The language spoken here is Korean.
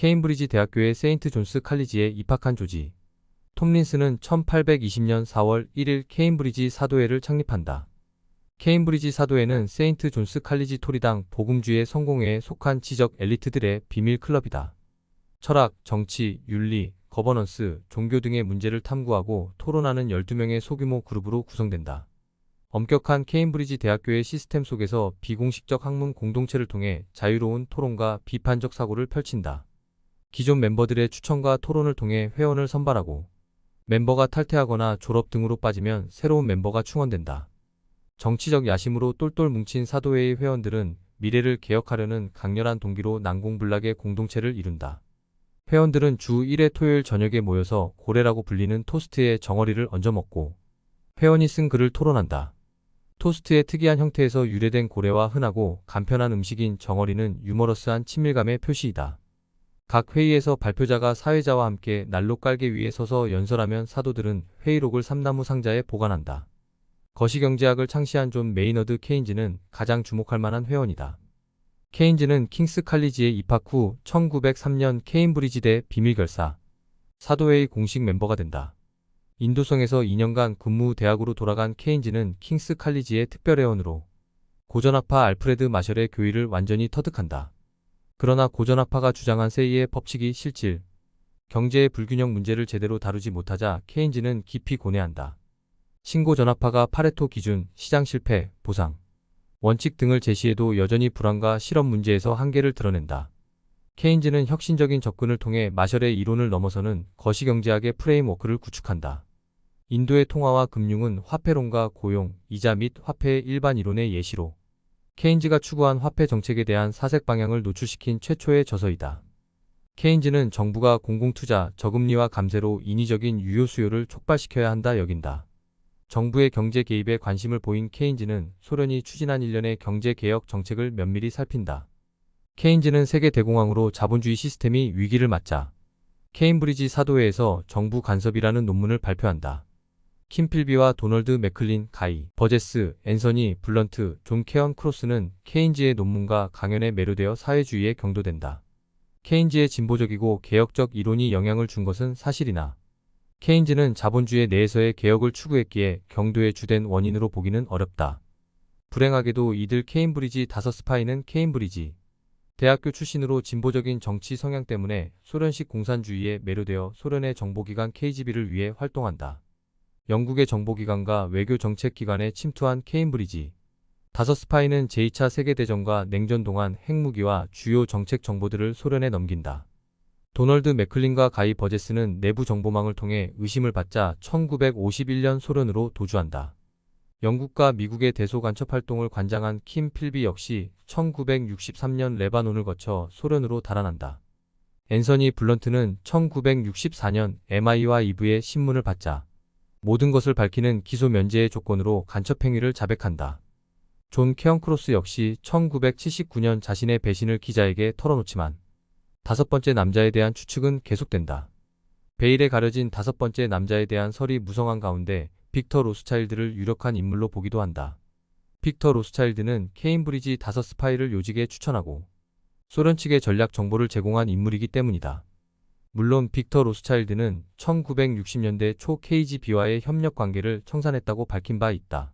케임브리지 대학교의 세인트 존스 칼리지에 입학한 조지. 톰린스는 1820년 4월 1일 케임브리지 사도회를 창립한다. 케임브리지 사도회는 세인트 존스 칼리지 토리당 복음주의 성공회에 속한 지적 엘리트들의 비밀 클럽이다. 철학, 정치, 윤리, 거버넌스, 종교 등의 문제를 탐구하고 토론하는 12명의 소규모 그룹으로 구성된다. 엄격한 케임브리지 대학교의 시스템 속에서 비공식적 학문 공동체를 통해 자유로운 토론과 비판적 사고를 펼친다. 기존 멤버들의 추천과 토론을 통해 회원을 선발하고 멤버가 탈퇴하거나 졸업 등으로 빠지면 새로운 멤버가 충원된다. 정치적 야심으로 똘똘 뭉친 사도회의 회원들은 미래를 개혁하려는 강렬한 동기로 난공불락의 공동체를 이룬다. 회원들은 주 1회 토요일 저녁에 모여서 고래라고 불리는 토스트에 정어리를 얹어 먹고 회원이 쓴 글을 토론한다. 토스트의 특이한 형태에서 유래된 고래와 흔하고 간편한 음식인 정어리는 유머러스한 친밀감의 표시이다. 각 회의에서 발표자가 사회자와 함께 난로 깔개 위에 서서 연설하면 사도들은 회의록을 삼나무 상자에 보관한다. 거시경제학을 창시한 존 메이너드 케인즈는 가장 주목할 만한 회원이다. 케인즈는 킹스 칼리지에 입학 후 1903년 케임브리지대 비밀결사 사도회의 공식 멤버가 된다. 인도성에서 2년간 근무 후 대학으로 돌아간 케인즈는 킹스 칼리지의 특별회원으로 고전학파 알프레드 마셜의 교의를 완전히 터득한다. 그러나 고전학파가 주장한 세이의 법칙이 실질, 경제의 불균형 문제를 제대로 다루지 못하자 케인즈는 깊이 고뇌한다. 신고전학파가 파레토 기준, 시장 실패, 보상, 원칙 등을 제시해도 여전히 불안과 실험 문제에서 한계를 드러낸다. 케인즈는 혁신적인 접근을 통해 마셜의 이론을 넘어서는 거시경제학의 프레임워크를 구축한다. 인도의 통화와 금융은 화폐론과 고용, 이자 및 화폐의 일반 이론의 예시로 케인즈가 추구한 화폐 정책에 대한 사색 방향을 노출시킨 최초의 저서이다. 케인즈는 정부가 공공투자, 저금리와 감세로 인위적인 유효 수요를 촉발시켜야 한다 여긴다. 정부의 경제 개입에 관심을 보인 케인즈는 소련이 추진한 일련의 경제개혁 정책을 면밀히 살핀다. 케인즈는 세계 대공황으로 자본주의 시스템이 위기를 맞자 케임브리지 사도회에서 정부 간섭이라는 논문을 발표한다. 킴 필비와 도널드 맥클린, 가이, 버제스, 앤서니, 블런트, 존 케언 크로스는 케인즈의 논문과 강연에 매료되어 사회주의에 경도된다. 케인즈의 진보적이고 개혁적 이론이 영향을 준 것은 사실이나 케인즈는 자본주의 내에서의 개혁을 추구했기에 경도의 주된 원인으로 보기는 어렵다. 불행하게도 이들 케임브리지 5스파이는 케임브리지 대학교 출신으로 진보적인 정치 성향 때문에 소련식 공산주의에 매료되어 소련의 정보기관 KGB를 위해 활동한다. 영국의 정보기관과 외교정책기관에 침투한 케임브리지 5스파이는 제2차 세계대전과 냉전 동안 핵무기와 주요 정책 정보들을 소련에 넘긴다. 도널드 맥클린과 가이 버제스는 내부 정보망을 통해 의심을 받자 1951년 소련으로 도주한다. 영국과 미국의 대소 간첩 활동을 관장한 킴 필비 역시 1963년 레바논을 거쳐 소련으로 달아난다. 앤서니 블런트는 1964년 MI와 이브의 신문을 받자 모든 것을 밝히는 기소 면제의 조건으로 간첩 행위를 자백한다. 존 케언 크로스 역시 1979년 자신의 배신을 기자에게 털어놓지만 5번째 남자에 대한 추측은 계속된다. 베일에 가려진 5번째 남자에 대한 설이 무성한 가운데 빅터 로스차일드를 유력한 인물로 보기도 한다. 빅터 로스차일드는 케임브리지 5스파이를 요직에 추천하고 소련 측의 전략 정보를 제공한 인물이기 때문이다. 물론 빅터 로스차일드는 1960년대 초 KGB와의 협력 관계를 청산했다고 밝힌 바 있다.